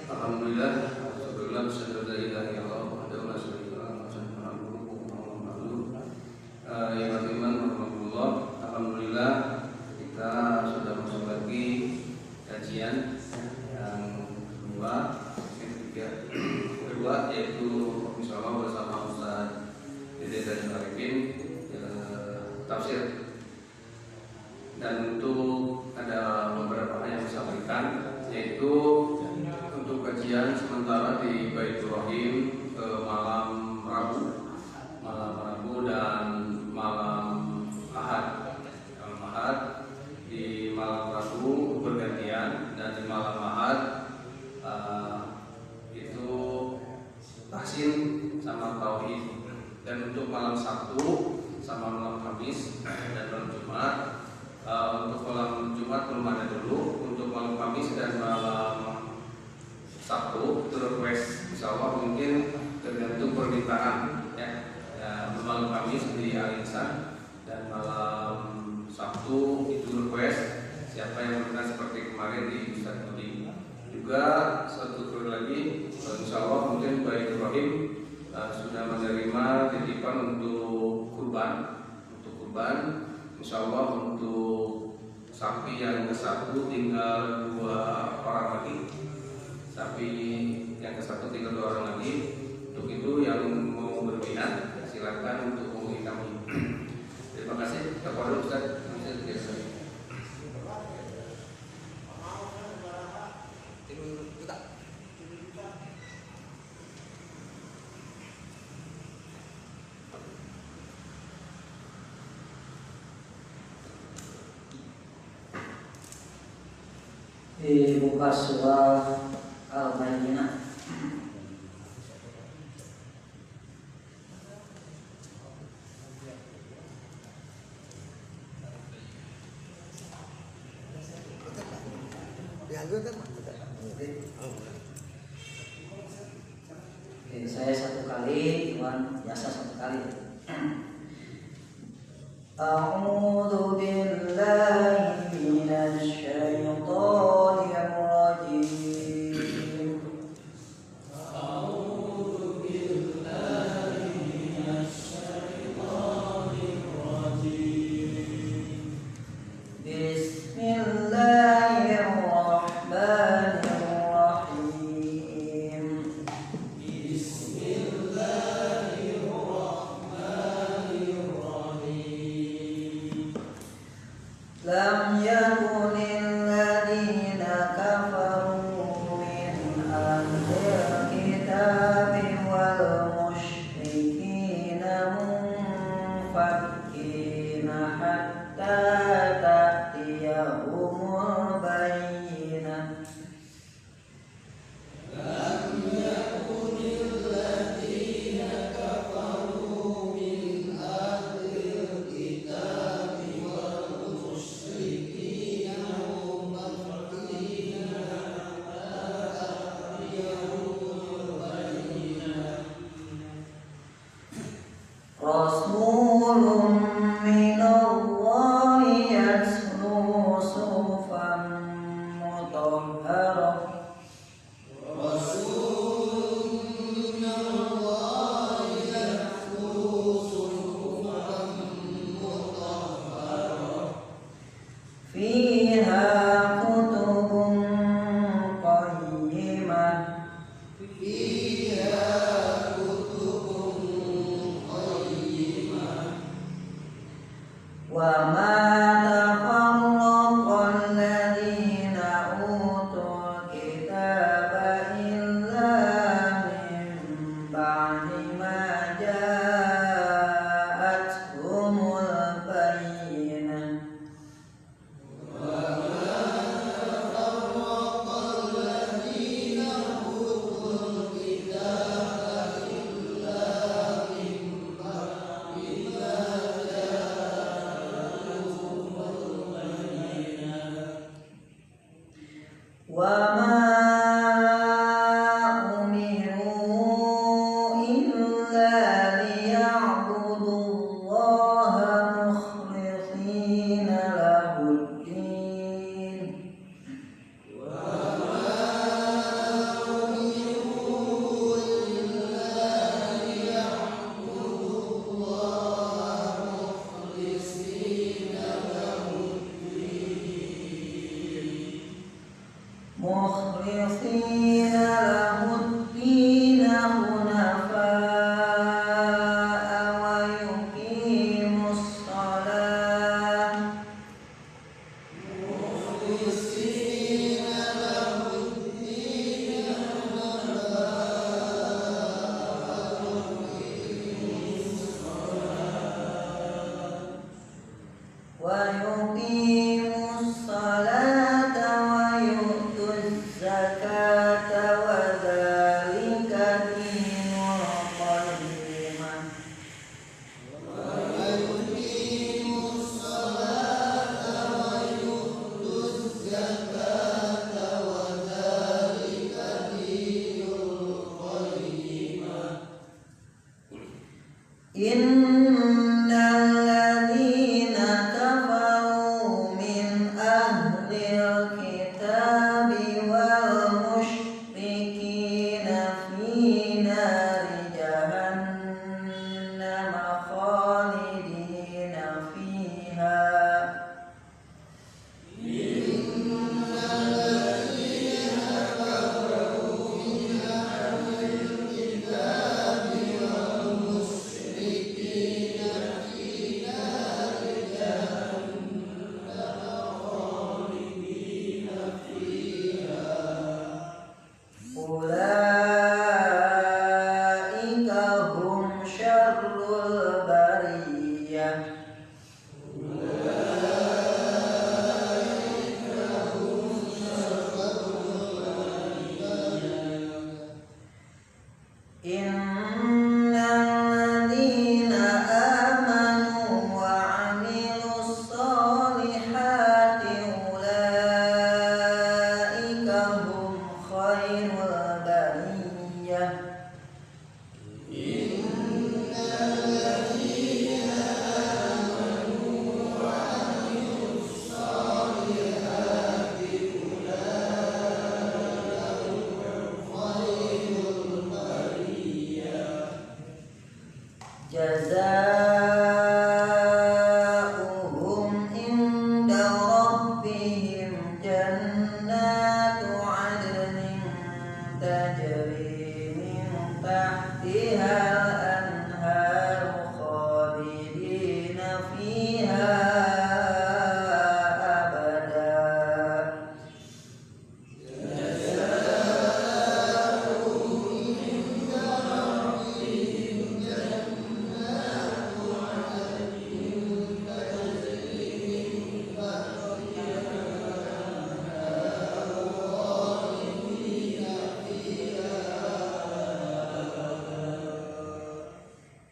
Alhamdulillah, syukurlah syukur dari Allah wahdahu la syarika lahu wa sallallahu alhamdulillah kita sudah masuk lagi kajian yang kedua yaitu insyaallah bersama Ustaz Dede dan Arifin tafsir. Dan untuk ada beberapa hal yang disampaikan, yaitu untuk kajian sementara di Baitur Rahim malam Rabu dan malam Ahad. Di malam Rabu bergantian, dan di malam Ahad itu tahsin sama tauhid. Dan untuk malam Sabtu sama malam Kamis dan malam Jumat. Untuk malam Jumat belum ada dulu. Untuk malam Kamis dan malam Sabtu itu request, insyaallah mungkin tergantung permintaan ya. Malam Kamis di Al-Insan dan malam Sabtu itu request siapa yang berkenan seperti kemarin di Ustaz Budi. Juga satu kali lagi, insyaallah mungkin Baitur Rahim sudah menerima titipan untuk kurban. Insyaallah untuk sapi yang ke-1 tinggal 2 orang lagi. Sapi yang ke-1 tinggal 2 orang lagi. Untuk itu yang mau berminat silakan untuk hubungi kami. Terima kasih kepada Ustaz. Dibuka surah Al-Baqarah. Saya 1 kali, Iwan biasa 1 kali. A'udzu billahi minasy syaithanir rajim. A'udzu billahi minasy syaithanir rajim. Bismillahirrahmanirrahim. Lam yakunil ladina kafaru min ahlil kitabi wal musyrikina munfakkina hatta ta'tiyahumul bayyinah. Lam yakunil ladina kafaru min ahlil kitabi Rasulun minallahi yatlu suhufan mutahharah. Rasulun minallahi yatlu suhufan mutahharah. Fiha kutubun qayyimah. Wa ma tafarraqal ladzina utul kitaba illa min ba'di ma ja'atuhumul bayyinah. Wa ma tafarraqal ladzina utul kitaba illa min ba'di ma wa ma umiru illa liya'budullaha mukhlishina lahuddin mukhlishina lahuddin hunafa'a wa yuqimus shalah wa yuqimus salata wa yu'tuz zakata wa dzalika dinul qayyimah. Innal ladzina kafaru min ahlil kitabi wal musyrikina fi nari jahannam khalidina fiha. Ulaika hum syarrul bariyah. Innal ladzina amanu wa 'amilus sholihati ulaika hum khairul bariyah. Jazaohum inda rabbihim jannatu 'adnin tajri min tahtihal anharu khalidina fiha abada.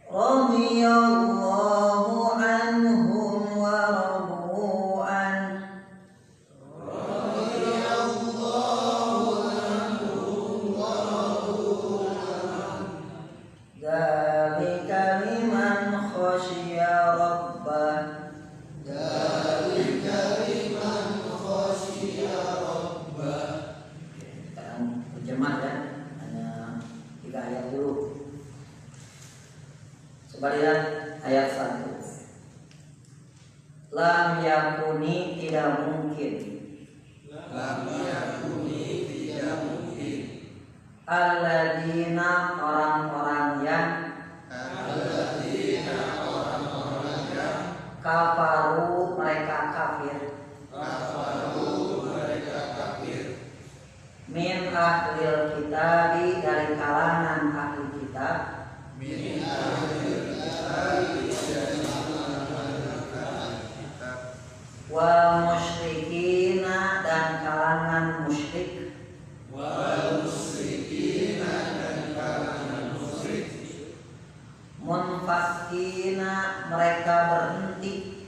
Radhiyallahu anhum wa radu an. Dzalika liman khasyiya rabbah. Sekarang terjemah ya, hanya 3 ayat dulu. Coba lihat ayat 1. Lam yakuni tidak mungkin. Alladzina orang-orang yang kafaru mereka kafir. Min ahlil kitabi dari kalangan ahli kitab. Wal musyrikina dan kalangan musyrik. Munfakina mereka berhenti.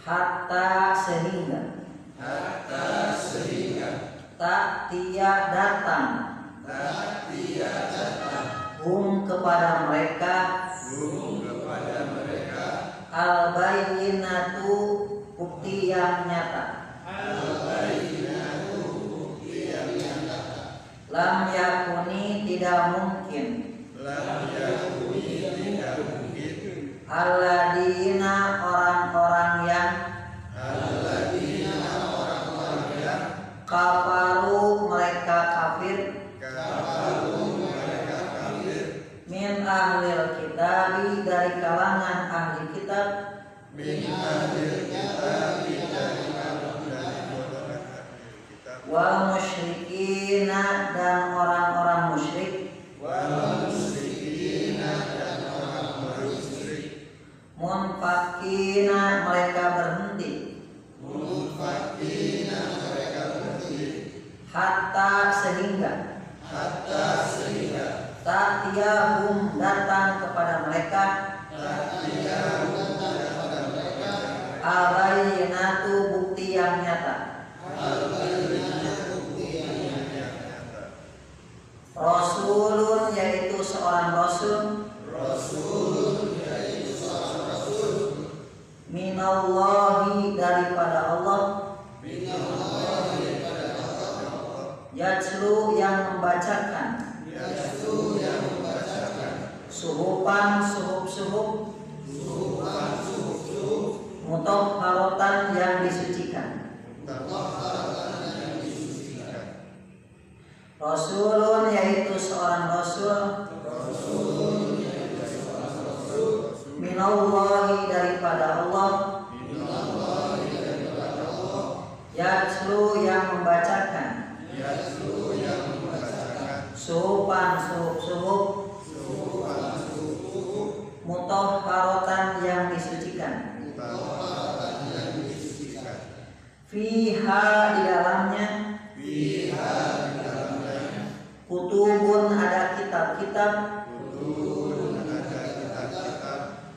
Hatta sehingga. Tak tia datang. Hum kepada mereka. Al-bayyinatu bukti yang nyata. Lam yakuni tidak mungkin. Alladzina orang-orang yang hatta sehingga ta'tiyahum datang kepada mereka al-bayyinatu bukti yang nyata. Rasulun yaitu seorang rasul minallahi daripada Allah yatlu yang membacakan suhufan suhuf mutahharatan yang disucikan. Rasulun yaitu seorang rasul minallahi daripada Allah yatlu yang membacakan suhufan suhuf mutahharatan yang disucikan. Fiha di dalamnya kutubun ada kitab-kitab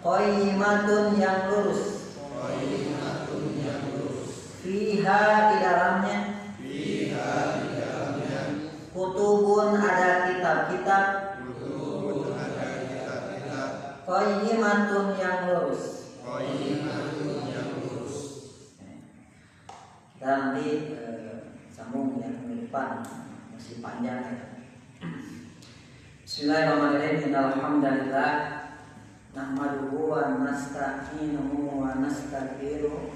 qayyimatun yang lurus. Fiha di dalamnya kutubun ada kitab-kitab qayyimatun yang lurus. Kita nanti sambung yang ke depan, masih panjang ya. Bismillahirrahmanirrahim. Innal hamdalillah nahmaduhu wa nasta'inuhu wa nastaghfiruh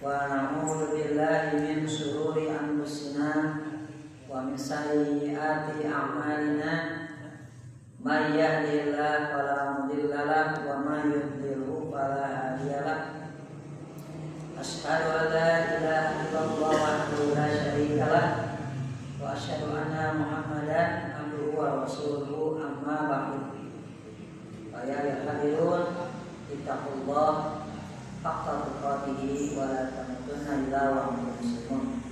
wa na'udzu billahi min shururi anfusina wa min sayyiati a'malina. May yahdihillahu fala mudilla lahu wa may yudlilhu fala hadiya lahu. Asyhadu an la ilaha illallah wahdahu la syarika lahu wa asyhadu anna Muhammadan abduhu wa rasuluhu amma ba'du. Ya hadirun ittaqullah haqqa tuqatih wa la tamutunna illa wa antum muslimun.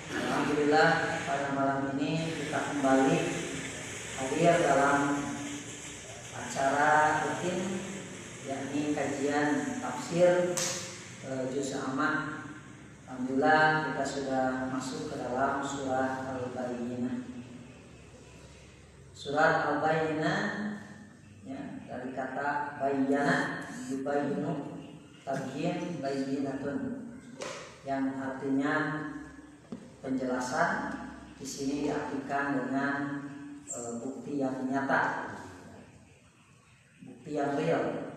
Alhamdulillah pada malam ini kita kembali hadir dalam acara rutin yakni kajian tafsir juz amma. Alhamdulillah kita sudah masuk ke dalam surat Al-Bayyinah. Surat Al-Bayyinah ya, dari kata bayyana yubayyinu tabyin bayyinatun yang artinya penjelasan. Di sini diartikan dengan bukti yang nyata, bukti yang real.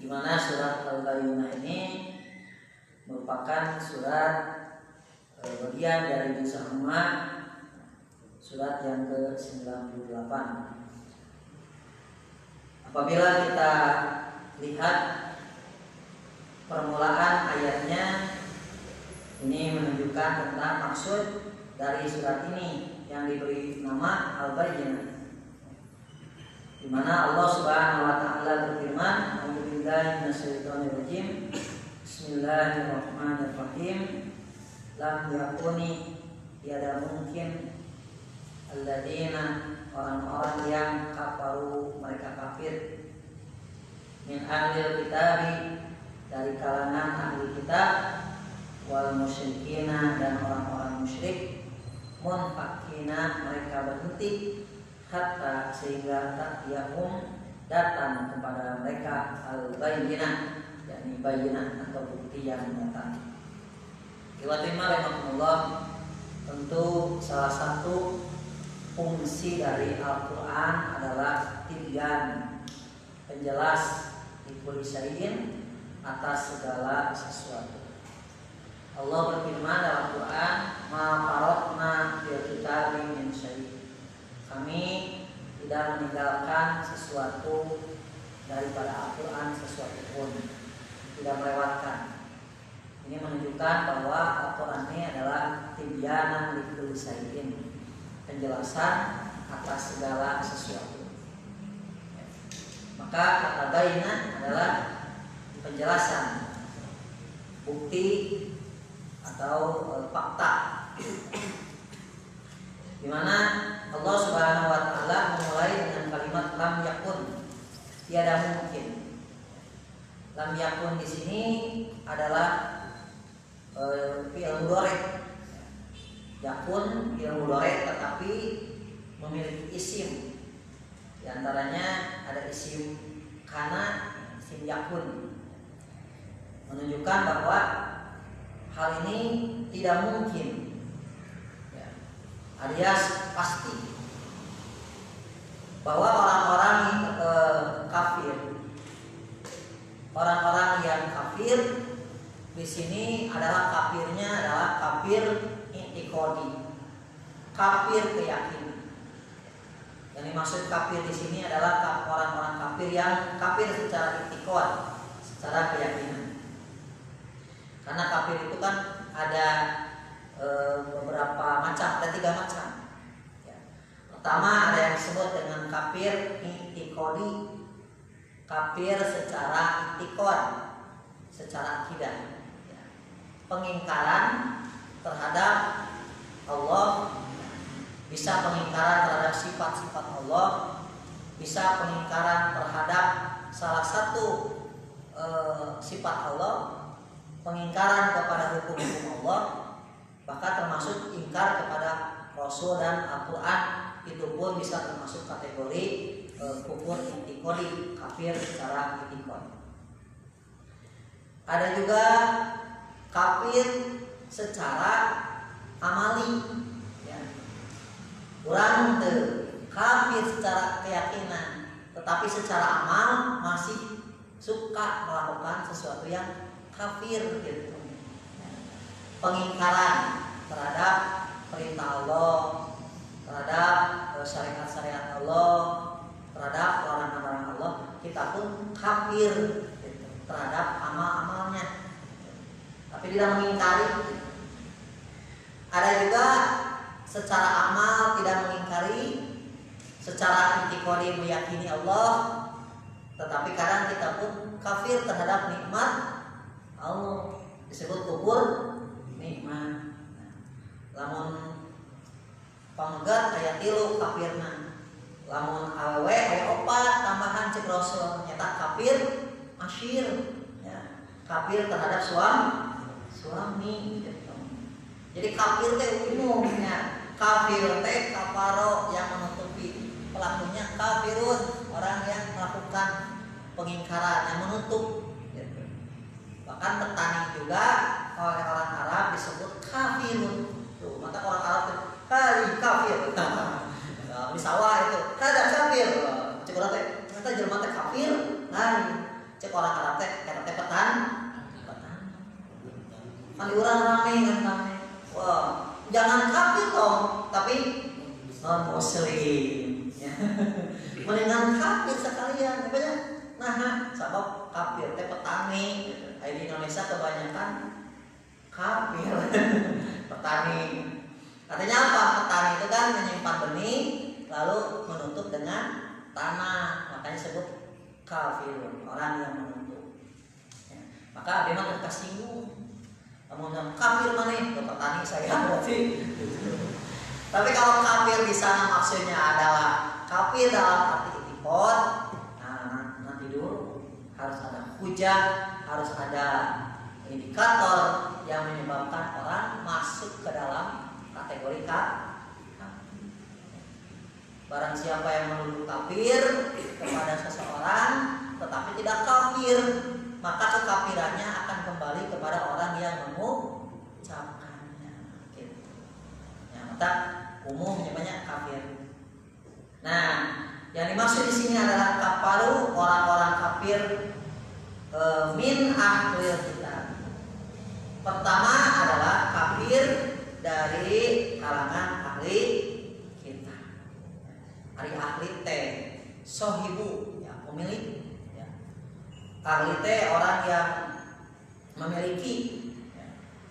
Di mana surat Al-Bayyinah ini merupakan surat bagian dari juz amma, surat yang ke-98. Apabila kita lihat permulaan ayatnya, ini menunjukkan tentang maksud dari surat ini yang diberi nama Al-Bayyinah, di mana Allah Subhanahu wa taala berfirman, "A'udzubillahi minasyaitonir rajim. Bismillahirrahmanirrahim. Lam yakuni tiada mungkin alladzina orang-orang yang kafaru mereka kafir min ahlil kitabi dari kalangan ahli kitab wal musyrikina dan orang-orang musyrik munfakina mereka berhenti hatta sehingga ta'tiyahum datang kepada mereka al-bayyinah yakni bayyinah atau bukti yang nyata. Iwatimah rahimahullah, tentu salah satu fungsi dari Al-Quran adalah tibyan, penjelas likulli syai'in atas segala sesuatu. Allah berfirman dalam Quran, "Ma farotna fil kitabi min syai'." Kami tidak meninggalkan sesuatu daripada Al-Quran sesuatu pun, tidak melewatkan. Ini menunjukkan bahwa Al-Quran ini adalah tibyanan likulli syai'in, penjelasan atas segala sesuatu. Maka kata bayyinah adalah penjelasan, bukti atau fakta, di mana Allah Subhanahu wa taala memulai dengan kalimat lam yakun, tiada mungkin. Lam yakun di sini adalah fi'il mudhari. Yakun fi'il mudhari tetapi memiliki isim. Di antaranya ada isim kana, isim yakun, menunjukkan bahwa hal ini tidak mungkin, ya, alias pasti, bahwa orang-orang kafir, orang-orang yang kafir di sini adalah kafirnya adalah kafir i'tiqadi, kafir keyakinan. Yang dimaksud kafir di sini adalah orang-orang kafir yang kafir secara i'tiqad, secara keyakinan. Karena kafir itu kan ada beberapa macam, ada 3 macam. Ya. Pertama ada yang disebut dengan kafir i'tiqadi, kafir secara i'tiqad, secara akidah. Ya. Pengingkaran terhadap Allah, bisa pengingkaran terhadap sifat-sifat Allah, bisa pengingkaran terhadap salah satu sifat Allah, pengingkaran kepada hukum-hukum Allah, bahkan termasuk ingkar kepada Rasul dan Al-Quran, itu pun bisa termasuk kategori kufur i'tiqadi, kafir secara i'tiqad. Ada juga kafir secara amali. Orang kafir secara keyakinan, tetapi secara amal masih suka melakukan sesuatu yang kafir gitu. Pengingkaran terhadap perintah Allah, terhadap syariat-syariat Allah, terhadap larangan-larangan Allah, kita pun kafir gitu, terhadap amal-amalnya, tapi tidak mengingkari. Ada juga secara amal tidak mengingkari, secara i'tiqadi meyakini Allah, tetapi kadang kita pun kafir terhadap nikmat Allah, disebut kufur nikmat. Lamun panggat aya 3 kafirna, lamun awewe aya 4 tambahan cek Rasul, nyata kafir asyir, ya, kafir terhadap suami gitu. Jadi kafir teh umumnya, kafir teh kafaro yang menutupi, pelakunya kafirun, orang yang melakukan pengingkaran, yang menutup gitu. Bahkan petani juga oleh orang Arab disebut kafirun. Tuh, maka orang Arab itu kali kafir. Di sawah itu kada kafir. Cek orang teh, ternyata jelema teh kafir. Nah, cek orang Arab teh kata teh petani. Kali orang rame kan rame. Wah, jangan kafir dong, tapi non muslim. Ya. Mendingan kafir sekalian, banyak. Nah, sebab kafir teh petani. Di Indonesia kebanyakan kafir petani. Artinya apa? Petani itu kan menyimpan benih lalu menutup dengan tanah, makanya disebut kafir, orang yang menutup. Ya. Maka dia mah tersinggung. Namun kafir mana itu petani saya berarti. Tapi kalau kafir di sana maksudnya adalah kafir dalam arti i'tiqad, nah nanti dulu harus ada hujah, harus ada indikator yang menyebabkan orang masuk ke dalam kategori kafir. Barang siapa yang menuduh kafir kepada seseorang tetapi tidak kafir, maka kekafirannya akan kembali kepada orang yang mengucapkannya. Gitu. Ya, maka umumnya banyak kafir. Nah, yang dimaksud di sini adalah kafaru, orang-orang kafir min ahlil kitab. Pertama adalah kafir dari kalangan ahli kitab. Ahli teh sohibu, ya, pemilik. Ahli teh orang yang memiliki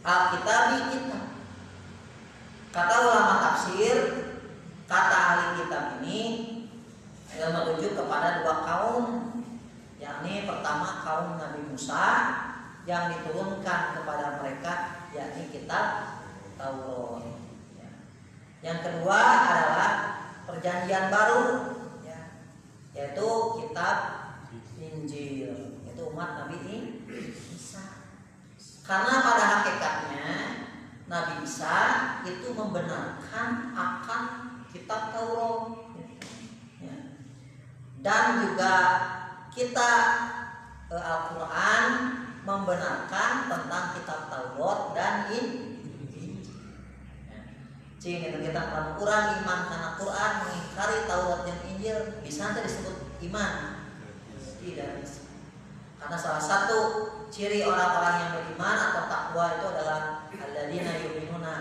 Alkitab kitab. Kata ulama tafsir, kata ahli kitab ini merujuk kepada 2 kaum, yakni pertama kaum Nabi Musa yang diturunkan kepada mereka yakni kitab Taurat. Ya. Yang kedua adalah perjanjian baru, ya, yaitu kitab Injil, yaitu umat Nabi Isa. Karena pada hakikatnya Nabi Isa itu membenarkan akan kitab Taurat, ya. Dan juga kita Al-Quran membenarkan tentang kitab Taurat dan Injil. Cing itu kita Al-Quran iman karena Quran mengingkari Taurat dan Injil, bisa tidak disebut iman? Tidak bisa. Karena salah satu ciri orang-orang yang beriman atau takwa itu adalah alladzina yu'minuna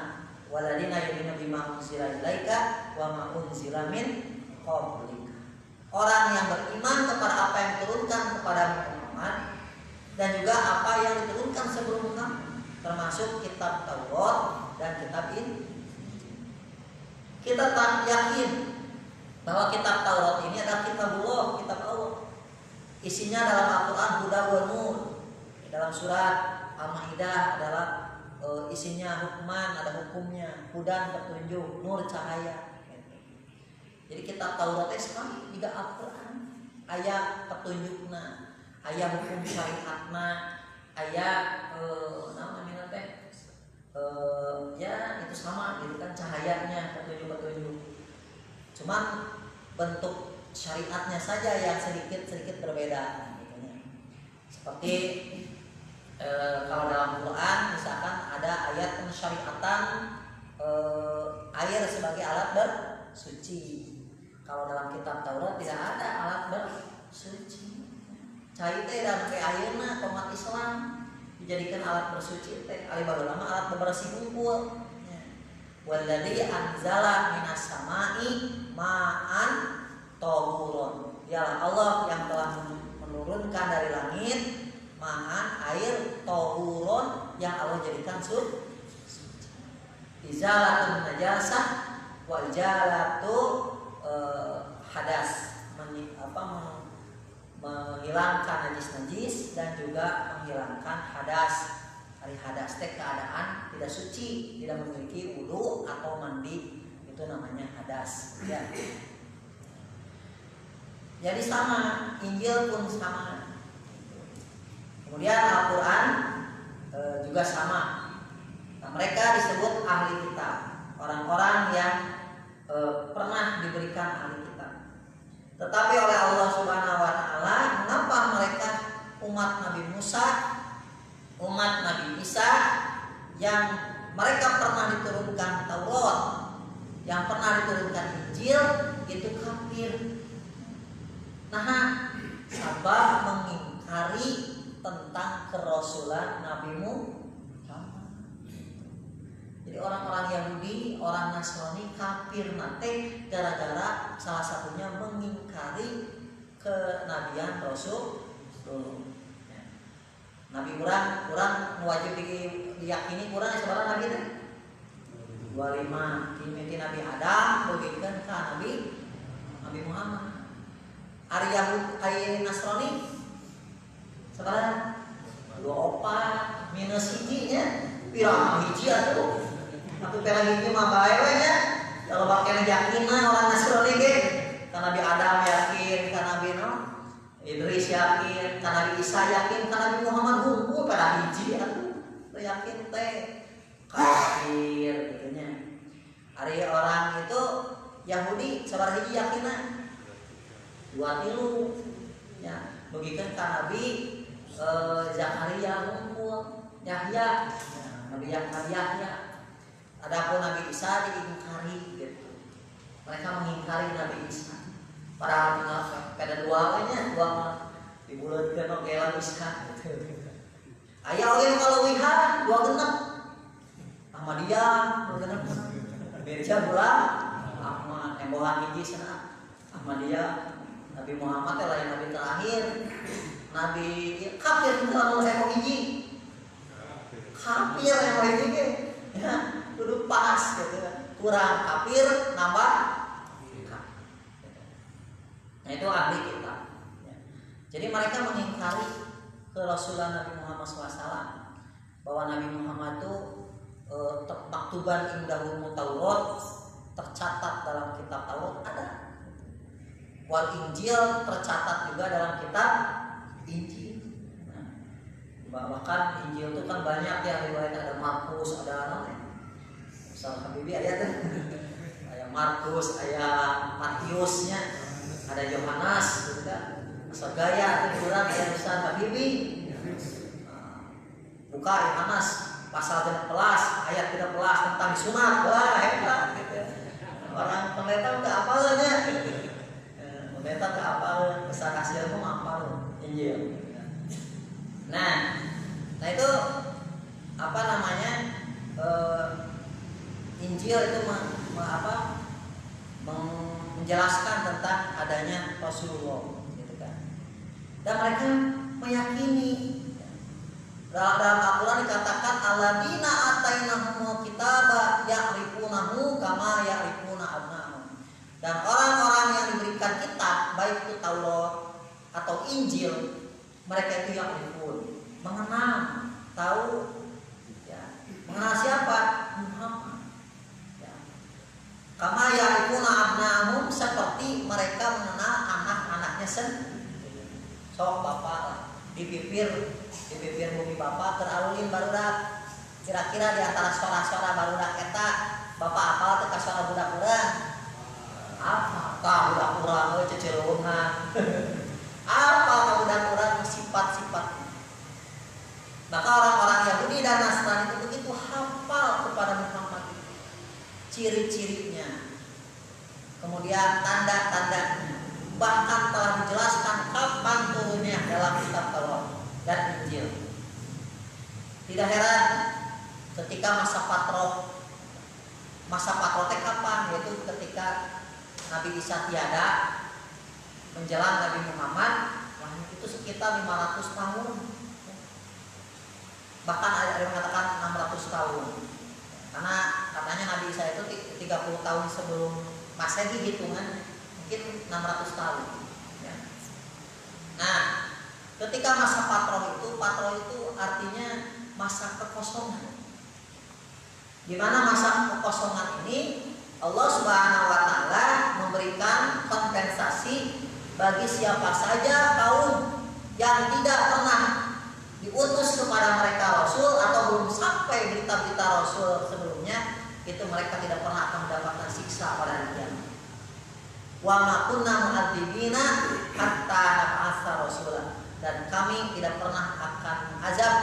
walladzina yu'minu bima unzila ilaika wa ma unzila min qablika. Orang yang beriman kepada apa yang diturunkan kepada Muhammad dan juga apa yang diturunkan sebelum kamu, termasuk kitab Taurat dan kitab Injil. Kita tak yakin bahwa kitab Taurat ini adalah kitabullah, kitab Allah. Isinya dalam Al-Quran huda wa nur. Dalam surat Al-Maidah adalah isinya hukman, ada hukumnya, hudan petunjuk, nur cahaya. Jadi kitab Taurat itu sekali juga Al-Quran, ayat petunjukna, ayat hukum syariatna, ayat namanya teh ya itu sama gitu kan, cahayanya petunjuk-petunjuk. Cuman bentuk syariatnya saja yang sedikit berbeda gitu ya. Seperti kalau dalam Quran misalkan ada ayat pensyariatan air sebagai alat bersuci. Kalau dalam kitab Taurat tidak ada alat bersuci. Cai teh dan ayeuna umat Islam dijadikan alat bersuci teh ali baru lama alat bebersih unggul. Walladzi anzala minas samai ma'an tahuron. Dialah Allah yang telah menurunkan dari langit ma'an air tahuron yang Allah jadikan suci. Izalatun najasah wa ijalatu hadas, menghilangkan najis dan juga menghilangkan hadas. Hari hadas teh keadaan tidak suci, tidak memiliki wudu atau mandi, itu namanya hadas. Ya. Jadi sama, Injil pun sama. Kemudian Al-Quran juga sama. Nah, mereka disebut ahli kitab, orang-orang yang pernah diberikan ahli kitab. Tetapi oleh Allah Subhanahu wa taala, mengapa mereka umat Nabi Musa, umat Nabi Isa yang mereka pernah diturunkan Taurat, yang pernah diturunkan Injil itu kafir? Nah, sabab mengingkari tentang kerasulan Nabi Muhammad. Jadi orang-orang Yahudi, orang Nasrani kafir nate gara-gara salah satunya mengingkari kenabian Rasul. Nabi kurang wajib diyakini kurang sebarang nabi teh 25 dimiti Nabi Adam begitukan ka Nabi Muhammad. Ari Yahudi Nasrani sebarang 24 minus hijinya pirang hiji atuh. Atuh pirang hiji mah bae we nya. Kalau pakai yakin orang Nasrani ge ka Nabi Adam yakin, ka Nabi Idris yakin, ka Nabi Isa yakin, ka Nabi Muhammad hungkul pada hiji atuh. Yakin teh kafir gitu nya. Ari orang itu Yahudi sabar hiji yakinna 23 ya. Begikeun ka Nabi Zakaria hungkul, Yahya, Nabi Yahya. Adapun Nabi Isa diingkari gitu. Mereka mengingkari Nabi Isa. Para pada dua dibuleutkeun oge Nabi Isa gitu. Aya oge kalau wihan 26. Ahmadiyah 26. Mirza bulan Ahmad embohan hiji sana. Ahmadiyah Nabi Muhammad lain nabi terakhir. Nabi kafir kalau emboh hiji. Kafir emboh hiji ge. Ya, duduk pas gitu. Kurang kafir nambah. Nah itu ahli kitab. Ya. Jadi mereka mengingkari kerasulan Nabi Muhammad SAW bahwa Nabi Muhammad itu maktuban indahul Taurat, tercatat dalam kitab Taurat ada. Wal Injil tercatat juga dalam kitab Injil. Bahkan Injil itu kan banyak ya, riwayat ada Markus, ada Ustaz Habibi ayat ayat Markus, ayat Matiusnya, ada Yohanes gitu kan. Asal gaya itu kurang ya Ustaz Habibi. Buka Yohanes pasal 13 ayat 13 tentang sunat. Wah, hebat gitu. Orang pendeta enggak hafalnya. Pendeta enggak hafal, besar hasilnya hafal Injil. Nah itu apa namanya, Injil itu menjelaskan tentang adanya Rasulullah, gitu kan. Dan mereka meyakini dalam Al-Quran dikatakan alladzina atainahumul kitaba ya'rifunahu kama ya'rifuna abna'ahum. Dan orang-orang yang diberikan kitab, baik itu Taurat atau Injil, mereka itu ya'rifun, mengenal, tahu, ya, mengenal siapa? Muhammad. Ya. Kama ya'rifuna abna'ahum, seperti mereka mengenal anak-anaknya sendiri. Sok bapak di bibir bumi bapak teralulin barudak, kira-kira di antara suara-suara barudak eta bapak apal teh ka suara budak urang. Apa ka budak urang euy ceceuleuhan. Apa ka budak urang sifat-sifat. Maka orang-orang Yahudi dan Nasrani itu begitu hafal kepada Muhammad, ciri-cirinya, kemudian tanda-tandanya, bahkan telah dijelaskan kapan turunnya dalam kitab Taurat dan Injil. Tidak heran ketika masa patroh teh kapan? Yaitu ketika Nabi Isa tiada menjelang Nabi Muhammad, itu sekitar 500 tahun. Bahkan ada yang mengatakan 600 tahun. Karena katanya Nabi Isa itu 30 tahun sebelum Masehi hitungan, mungkin 600 tahun. Ya. Nah, ketika masa patroh itu artinya masa kekosongan. Di mana masa kekosongan ini Allah Subhanahu wa taala memberikan kompensasi bagi siapa saja kaum yang tidak pernah diutus kepada mereka Rasul atau belum sampai berita-berita Rasul sebelumnya, itu mereka tidak pernah akan mendapatkan siksa pada hari kiamat. Wa ma kunna mu'adzibina hatta nab'atsa rasula, dan kami tidak pernah akan azab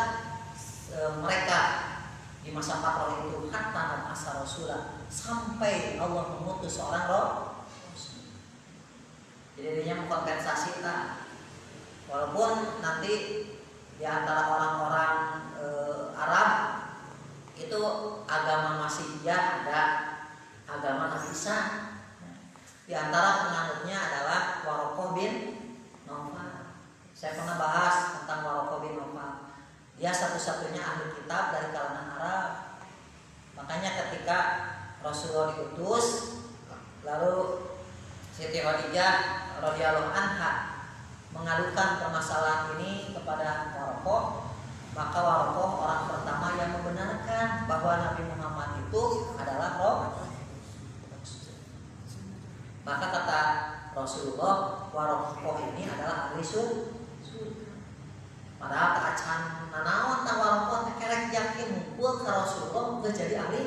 mereka di masa patroh itu hatta nab'atsa rasula, sampai Allah mengutus seorang rasul. Jadi dia mengkompensasi kita, walaupun nanti di antara orang-orang Arab itu agama Masihiyah ada, agama Nabi Isa. Di antara penganutnya adalah Waraqah bin Nawfal. Saya pernah bahas tentang Waraqah bin Nawfal. Dia satu-satunya ahli kitab dari kalangan Arab. Makanya ketika Rasulullah diutus, lalu Siti Khadijah radhiyallahu anha mengadukan permasalahan ini kepada Waraqah, maka Waraqah orang pertama yang membenarkan bahwa Nabi Muhammad itu adalah Rasul. Maka kata Rasulullah, Waraqah ini adalah ahli surga. Padahal keacan nanaon ta Waraqah kerek yakin ngumpul ka Rasulullah geus jadi ahli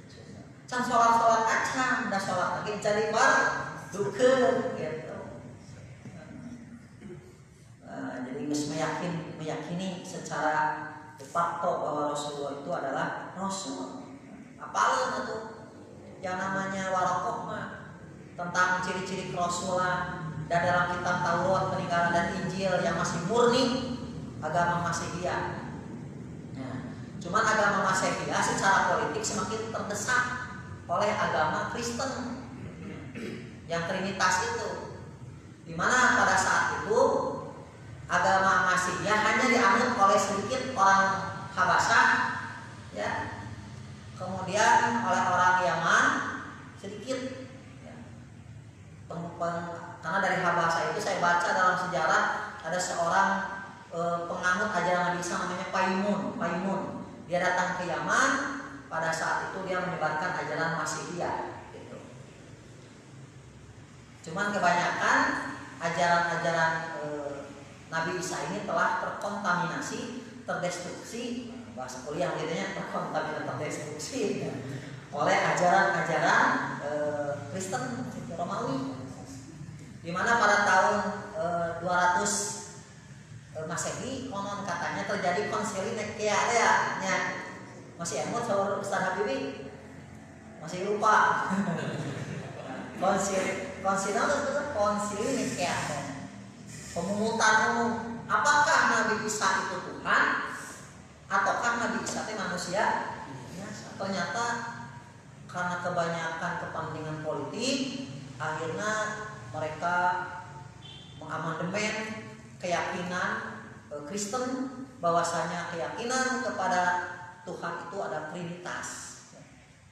surga. Can salat acan, da salat lagi jadi mar dukeun gitu. Jadi geus meyakini secara de facto bahwa Rasulullah itu adalah Rasul. Apalagi itu yang namanya Waraqah mah tentang ciri-ciri kerasulan, dan dalam kitab Taurat, Peninggalan dan Injil yang masih murni agama Masihiyah. Nah, cuman agama Masihiyah secara politik semakin terdesak oleh agama Kristen yang Trinitas itu, dimana pada saat itu agama Masihiyah hanya dianut oleh sedikit orang Habasyah, ya, kemudian oleh orang Yaman sedikit. Karena dari Habasyah itu saya baca dalam sejarah ada seorang penganut ajaran Nabi Isa namanya Paimun. Dia datang ke Yaman, pada saat itu dia menyebarkan ajaran Masihiyah gitu. Cuman kebanyakan ajaran-ajaran Nabi Isa ini telah terkontaminasi, terdestruksi, bahasa kuliah gitu terkontaminasi, terdestruksi oleh ajaran-ajaran Kristen Romawi, di mana pada tahun 200 Masehi konon katanya terjadi konsili Nikea ya. Masih emot saudara Ustaz Habibi? Masih lupa. konsili Nikea. Pemungutan umum, apakah Nabi Isa itu Tuhan ataukah Nabi Isa itu manusia? Ternyata karena kebanyakan kepentingan politik, akhirnya mereka mengamandemen keyakinan Kristen bahwasanya keyakinan kepada Tuhan itu ada Trinitas.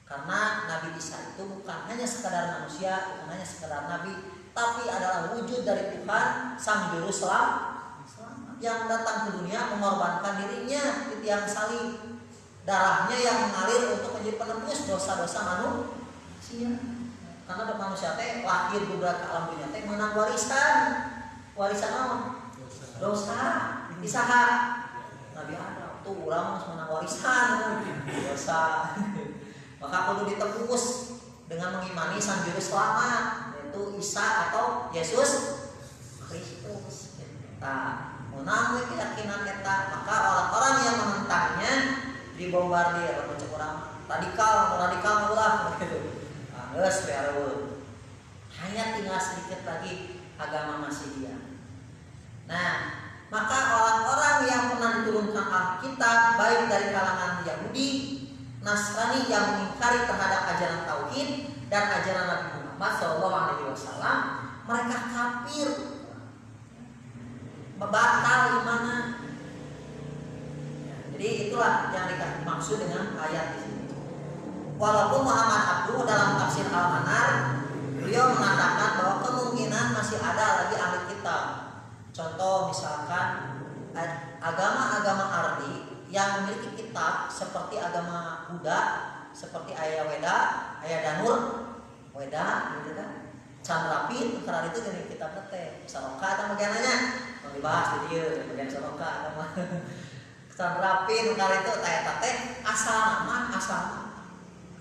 Karena Nabi Isa itu bukan hanya sekadar manusia, bukan hanya sekadar nabi, tapi adalah wujud dari Tuhan Sang Juru Selamat yang datang ke dunia mengorbankan dirinya di tiang salib, darahnya yang mengalir untuk menjadi penebus dosa-dosa manusia. Karena manusia teh lahir juga ke alam dunia teh menang warisan apa? Dosa. Isaha Nabi Adam tuh urang menang warisan dosa. Maka perlu ditebus dengan mengimani Sang Juru Selamat, yaitu Isa atau Yesus Kristus. Nah, menang keyakinan kita, maka orang-orang yang menentangnya dibombardir macam orang radikal ulah begitu. Geus beareuh. Hanya tinggal sedikit lagi agama Masihiyah. Nah, maka orang-orang yang pernah diturunkan Alkitab baik dari kalangan Yahudi, Nasrani yang mengingkari terhadap ajaran tauhid dan ajaran Nabi Muhammad SAW, mereka kafir, batal imannya. Jadi itulah yang dimaksud dengan ayat ini. Walaupun Muhammad Abduh dalam tafsir Al-Manar, beliau mengatakan bahwa kemungkinan masih ada lagi ahli kitab. Contoh misalkan agama-agama Ardi yang memiliki kitab seperti agama Buddha, seperti Ayah Weda, Ayah Danur, Weda, gitu kan. Candrapin, karena itu jadi kitab teh. Saloka atau bagiannya, mau dibahas di dia, bagian Saloka atau mah. Candrapin, karena itu teh asal nama,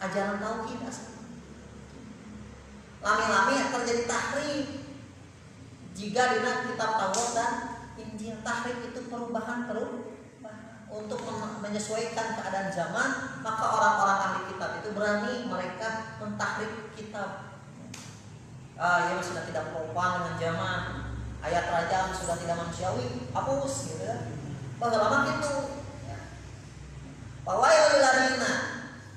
ajaran tauhid asal. Lami-lami terjadi tahrif. Jika di kitab Taurat dan Injil, tahrif itu perubahan untuk menyesuaikan keadaan zaman, maka orang-orang ahli kitab itu berani mereka mentahrif kitab. Ya sudah tidak propan dengan zaman, ayat rajam sudah tidak manusiawi, hapus gitu ya. Bagaimana gitu? Fawailul ladzina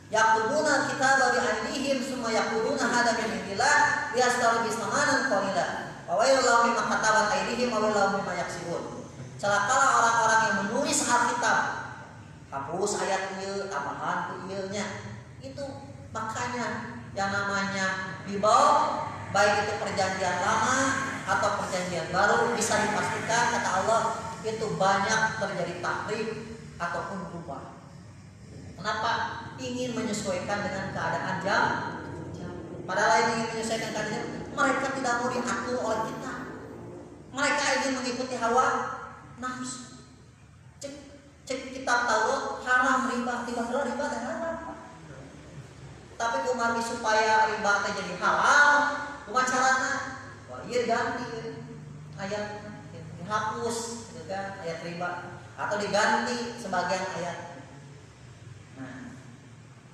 yaktubuna kitaba bi aydihim summa yaquluna hada min indillah liyastaru bisamanan qalila. Fawailul lahum mimma katabat aydihim wa lahum mimma yaksibun. Celakalah orang-orang yang menulis Alkitab, hapus ayat ieu, tambahan ku ieu-nya. Itu makanya yang namanya Bible, baik itu perjanjian lama atau perjanjian baru, bisa dipastikan kata Allah itu banyak terjadi tahrif ataupun berubah. Kenapa? Ingin menyesuaikan dengan keadaan zaman. Padahal ingin menyesuaikan keadaan, mereka tidak mau diatur oleh kita. Mereka ingin mengikuti hawa nafsu. Cek kitab Taurat haram riba, tiba-tiba riba dan haram. Tapi kumargi supaya riba teh jadi halal, bukan caranya. Wah, iya ganti ayat, dihapus, gitu kan, ayat riba, atau diganti sebagian ayat.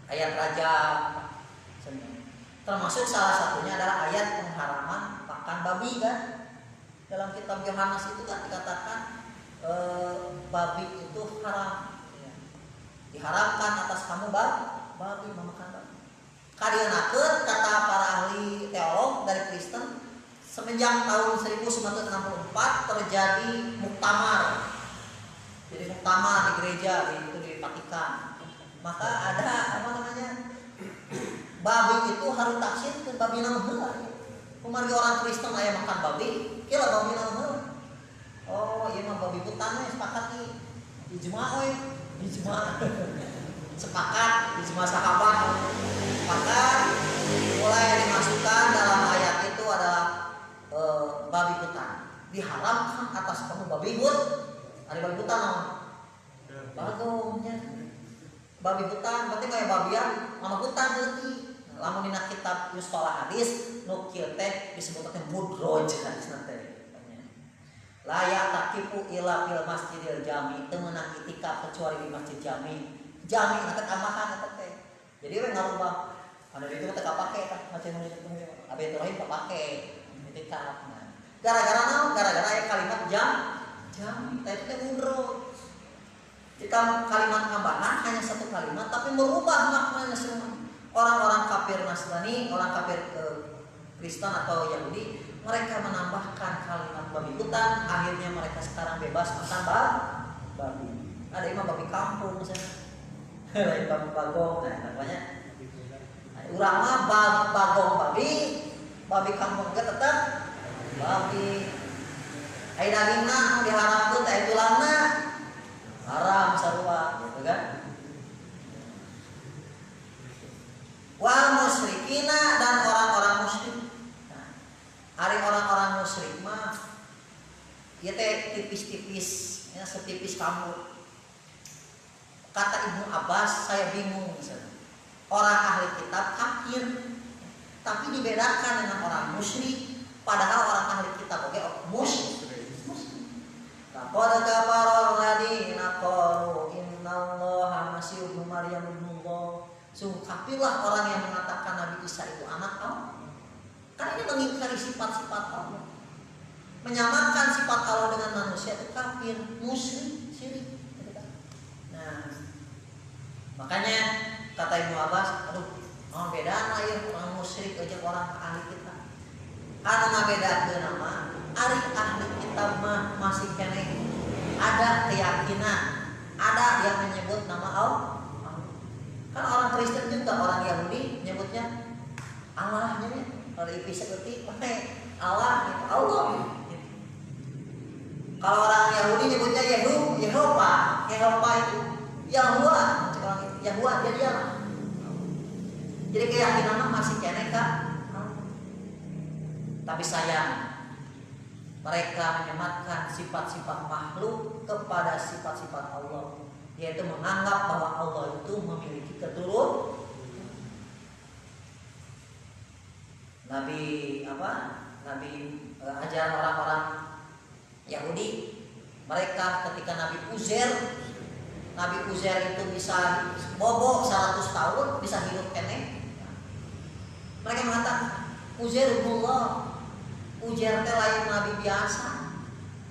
Ayat raja, termasuk salah satunya adalah ayat pengharaman pakan babi kan. Dalam kitab Yohanes itu kan dikatakan babi itu haram, diharamkan atas kamu babi memakan babi. Kadienakeun kata para ahli teolog dari Kristen, semenjak tahun 1964 terjadi muktamar. Jadi muktamar di gereja itu di Vatikan. Maka ada babi itu harus taksin ke babi nang heula. Kumargi orang Kristen aya makan babi, kira babi nang heula. Oh, ieu mah babi hutan we sepakat nih. ijma sepakat, ijma sahabat sepakat mulai dimasukkan dalam ayat itu adalah babi hutan diharamkan atas kamu babi ada babi hutan bagongnya babi hutan berarti kayak babian nama hutan berarti lamun dina kitab mustalah hadis nukil teh disebutnya mudroj hadis nanti layak takipu ila fil masjidil jami teu meunang itikaf kecuali di masjid jami nanti tambahan eta teh jadi we ngarubah ada itu teh kapake tah macam abi terakhir kapake itikaf nah gara-gara naon gara-gara aya kalimat jami teh teh mudroj jika kalimat tambahan hanya satu kalimat tapi merubah maknanya semua. Orang-orang kafir Nasrani, orang kafir Kristen atau Yahudi, mereka menambahkan kalimat babi hutan, akhirnya mereka sekarang bebas makan babi. Ada imam babi kampung misalnya, lain babi bagong, nah namanya. Urang mah bagong babi kampung juga tetap babi. Ai dagingna diharamkeun teh tulangna haram sarua gitu kan. Wal musyrikina dan orang-orang musyrik. Nah, ari orang-orang musyrik mah ieu teh tipis-tipis, ya setipis kamu. Kata Ibnu Abbas, saya bingung misalnya. Orang ahli kitab kafir, tapi dibedakan dengan orang musyrik, padahal orang ahli kitab oke musyrik. Laqad kafara alladziina qalu innallaha masih ibnu Maryam ibnullah. Sungguh kafirlah orang yang mengatakan Nabi Isa itu anak Allah. Kan ini mengingkari sifat-sifat Allah. Menyamakan sifat Allah dengan manusia itu kafir, musyrik, syirik. Nah, makanya kata Ibnu Abbas, aduh, mau bedana ya orang musyrik aja orang ahli kitab. Karena bedakeun nama, ari ahli kitab mah masih kene ada keyakinan, ada yang menyebut nama Allah. Kan orang Kristen juga orang Yahudi nyebutnya Allah nya kalau IP seperti Allah gitu. Allah gitu. Kalau orang Yahudi nyebutnya Yehova itu Yahwa jadi Allah. Jadi keyakinan masih kene Kak. Tapi sayang mereka menyematkan sifat-sifat makhluk kepada sifat-sifat Allah, yaitu menganggap bahwa Allah itu memiliki keturunan. Nabi ajaran orang-orang Yahudi, mereka ketika Nabi Uzair itu bisa bobo 100 tahun bisa hidup kene. Mereka mengatakan Uzair teh lain nabi biasa.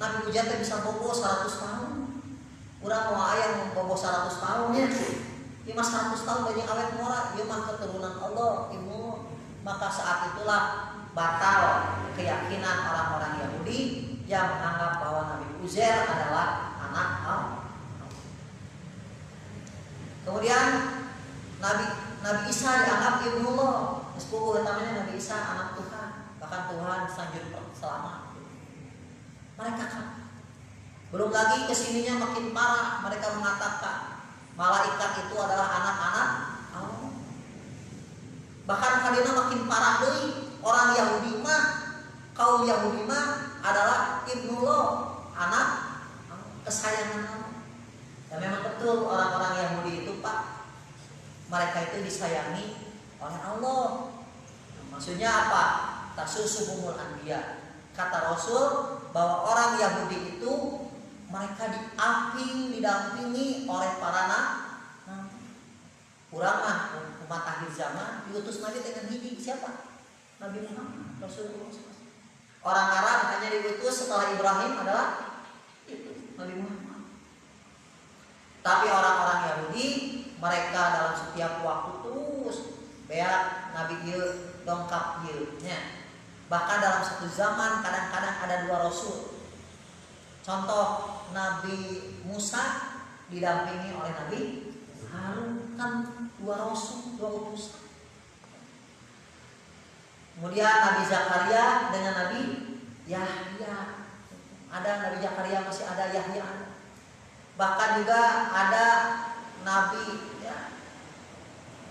Nabi Uzair teh bisa bobo 100 tahun. Urang mau aya bobo 100 tahun ya. Ieu mah 100 tahun banyak awet mora, ieu mah keturunan Allah, Ibnu. Maka saat itulah batal keyakinan orang-orang Yahudi yang menganggap bahwa Nabi Uzair adalah anak Allah. Kemudian Nabi Isa dianggap ibnullah. Sepupu namanya Nabi Isa anak Tuhan. Bahkan Tuhan sanjung selamat. Mereka kan belum lagi kesininya makin parah. Mereka mengatakan malaikat itu adalah anak-anak Allah. Bahkan kadina makin parah deui. Orang Yahudi mah, kaum Yahudi mah adalah ibnullah, anak kesayangan Allah. Dan memang betul orang-orang Yahudi itu Pak, mereka itu disayangi oleh Allah. Maksudnya apa? Tasusuhumul anbiya. Kata Rasul bahwa orang Yahudi itu mereka didampingi oleh para nabi. Urang mah umat akhir zaman diutus Nabi dengan hiji siapa? Nabi Muhammad Rasulullah. Orang Arab hanya diutus setelah Ibrahim adalah itu Nabi Muhammad. Tapi orang-orang Yahudi mereka dalam setiap waktu terus beak Nabi ieu dongkap ieu nya. Bahkan dalam satu zaman kadang-kadang ada 2 rasul. Contoh Nabi Musa didampingi oleh Nabi Harun, kan 2 rasul, 2 utusan. Kemudian Nabi Zakaria dengan Nabi Yahya. Ada Nabi Zakaria masih ada Yahya. Bahkan juga ada nabi, ya,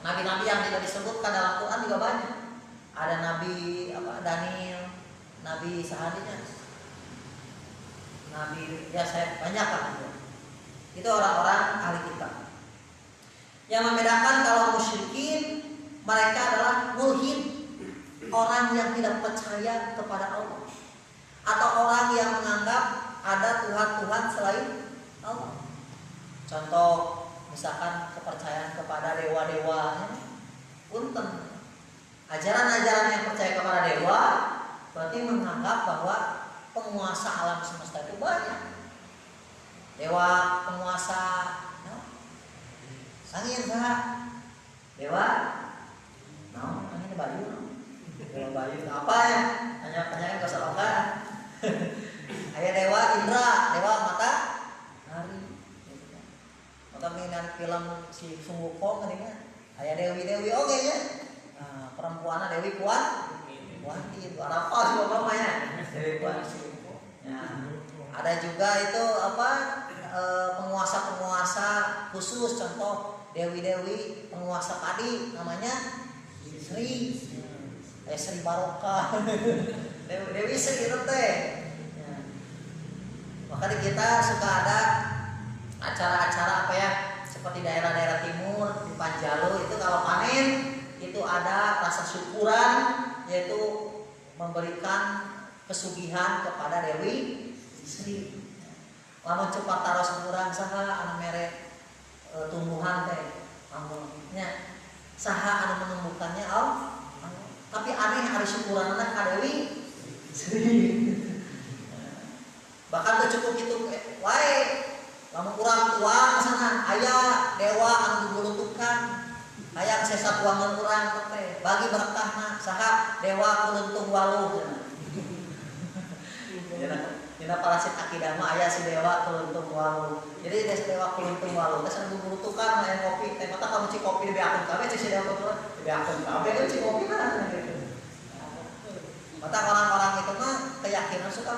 nabi-nabi yang tidak disebutkan dalam Quran juga banyak. Ada nabi Daniel, nabi Sahadinya, nabi ya saya banyak lah. Itu orang-orang ahli kitab. Yang membedakan kalau musyrikin, mereka adalah mulhid, orang yang tidak percaya kepada Allah, atau orang yang menganggap ada Tuhan-Tuhan selain Allah. Contoh misalkan kepercayaan kepada dewa-dewa, punten. Ajaran-ajaran yang percaya kepada dewa berarti menganggap bahwa penguasa alam semesta itu banyak. Dewa penguasa, sangin sah. Dewa, angin Bayu, Dewa Bayu apa ya? Hanya ke Saloka. Ayah Dewa Indra, Dewa Mata Hari. Maka mainan film si Sungguko kan ini. Ayah Dewi oke ya. Nah, perempuan Dewi Kuanti itu apa sih bapaknya? Dewi Kuanti. Ya. Ada juga itu penguasa-penguasa khusus, contoh dewi-dewi penguasa padi namanya Sri Barokah. Dewi Sri itu teh. Ya. Maka di kita suka ada acara-acara seperti daerah-daerah timur di Panjalu itu kalau panen itu ada rasa syukuran, yaitu memberikan pesugihan kepada Dewi Sri. Lamun cepat taros kurang saha anu mere tumbuhan teh amunnya saha anu menumbuhkannya Allah. Tapi aneh hari syukuranna ka Dewi Sri. Bahkan teu cukup itu wae lamun urang tuang sana aya dewa anu dibulutukan, aya sesa tuangan urang teh bagi berkahna saha dewa kuluntung waluh. Dina parasit akidah mah aya si dewa kuluntung waluh. Jadi si dewa kuluntung waluh teh anu dibulutukan aya kopi teh mata kamu ci kopi dibeakeun kabeh si dewa kuluntung dibeakeun kabeh kan ci kopi nah gitu. Mata orang-orang itu mah keyakinan suka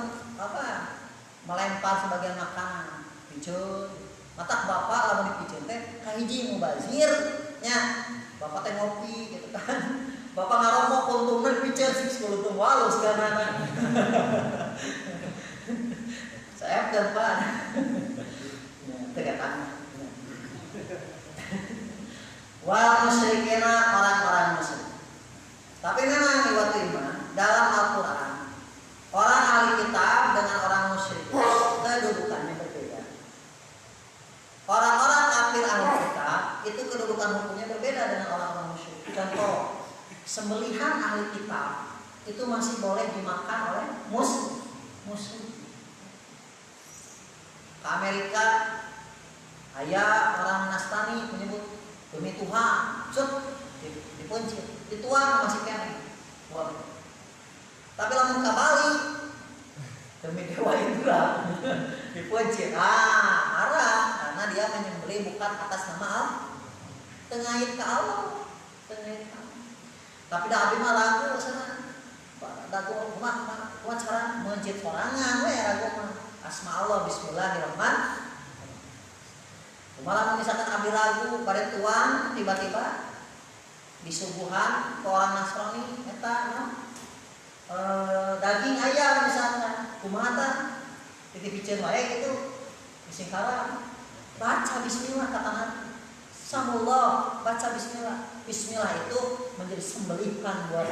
melempar sebagian makanan piceun. Mata bapak lamun dipiceun teh kahiji mubazir nya. Bapak teh ngopi gitu kan. Bapak ngarokok kuntungna dipiceun si kuluntung waluh sekarang. Saya depan. Tegatan. Wal musyrikina orang-orang musyrik. Tapi memang waktu iman dalam Al-Quran orang ahli kitab dengan orang musyrik kedudukannya berbeda. Orang-orang kafir ahli kitab itu kedudukan hukumnya berbeda dengan orang-orang musyrik. Contoh, sembelihan ahli kitab itu masih boleh dimakan oleh musyrik. Ke Amerika ayah orang Nasrani menyebut demi Tuhan, dipencet, dituang masih kene. Tapi lamun ka Bali demi Dewa Indra dipencet, marah karena dia menyembelih bukan atas nama Allah, tengahit ke Allah, Tapi dah abi mah ragu sana, ragu kumaha cara mencet sorangan we ragu mah. Asma Allah bismillahirrahmanirrahim. Malah misalkan abi ragu pada tuan tiba-tiba disuguhan ke orang Nasrani eta daging ayam misalkan kumaha tah titipikeun wae gitu disingkaran baca bismillah kata Nabi samullah baca bismillah. Bismillah itu menjadi sembelihan buat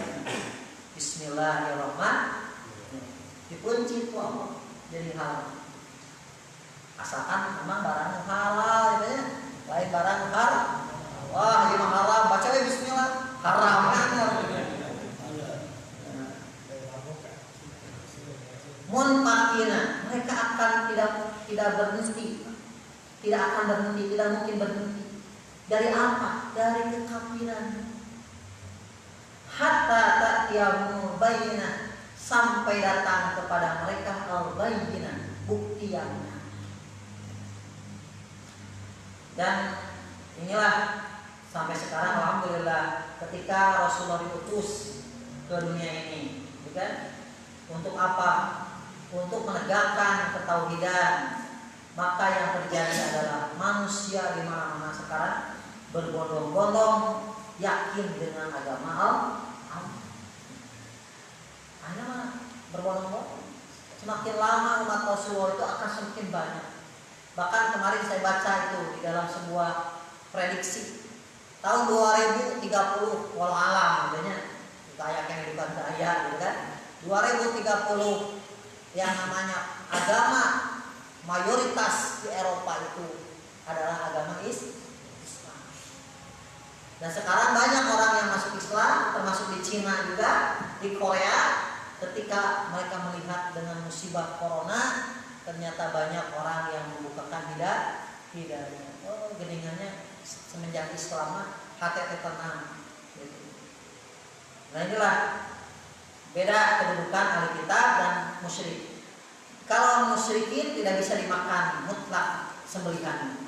bismillahirrahmanirrahim dikunci itu Allah jadi halal. Asalkan memang barang halal gitu ya. Lain barang haram. Wah, ini mah haram, baca we bismillah. Haram kan. Mun pakina, mereka akan tidak berhenti. Tidak akan berhenti, tidak mungkin berhenti. Dari apa? Dari kekafiran. Hatta ta'tiyahum bayyinah, sampai datang kepada mereka al-bayyinah, bukti yang nyata. Dan inilah sampai sekarang alhamdulillah ketika Rasulullah diutus ke dunia ini, bukan? Untuk apa? Untuk menegakkan ketauhidan, maka yang terjadi adalah manusia di mana-mana sekarang berbondong-bondong yakin dengan agama Allah. Ada mana berbondong-bondong. Semakin lama umat Rasulullah itu akan semakin banyak. Bahkan kemarin saya baca itu di dalam sebuah prediksi tahun 2030 walau alam adanya kayak yang bukan daya gitu kan. 2030 yang namanya agama mayoritas di Eropa itu adalah agama Islam. Dan sekarang banyak orang yang masuk Islam, termasuk di Cina juga, di Korea. Ketika mereka melihat dengan musibah corona, ternyata banyak orang yang membukakan hidayah. Oh, geningannya semenjak Islam hati tenang. Gitu. Nah inilah beda kedudukan ahli kitab dan musyrik. Kalau musyrikin tidak bisa dimakan mutlak sembelihannya.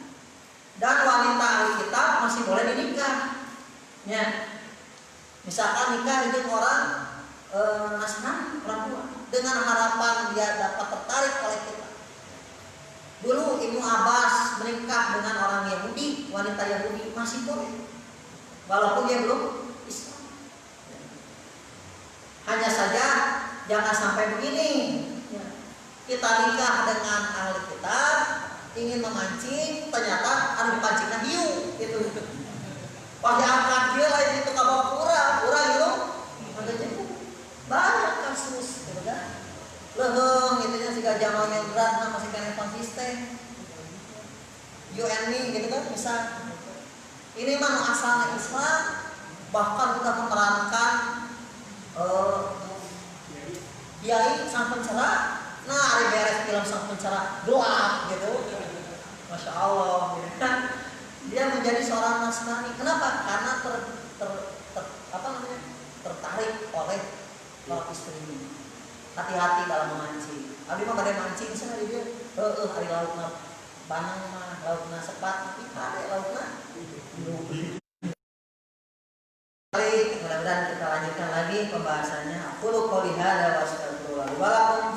Dan wanita ahli kitab masih boleh dinikah. Ya. Misalkan nikah dengan orang Nasrani perempuan dengan harapan dia dapat tertarik oleh kita. Dulu Ibnu Abbas menikah dengan orang Yahudi, wanita Yahudi masih boleh, walaupun dia belum Islam. Hanya saja jangan sampai begini. Kita nikah dengan ahli kitab, ingin memancing, ternyata harus dipancingkan hiu, gitu. Wah diangkat dia lah itu kabar pura gitu, ada jemput. Banyak kasus, gitu kan? Leheng, gitu kan, si gajah maunya berat, nah masih kena konsisten. UNI, gitu kan, bisa. Ini mah asalnya Islam, bahkan sudah menerangkan kiai sang pencerah. Nah, hari beres film sang pencerah doa, gitu. Masya Allah, gitu kan? Dia menjadi seorang Nasrani. Kenapa? Karena tertarik oleh orang istri. Hati-hati dalam memancing. Abi mah badai mancing sana dia. Hari lautna banang mah, lautna sepat, ada lautna. Baik, mudah-mudahan kita lanjutkan lagi pembahasannya. Aku qouli hadza wa astaghfirullah wa lakum.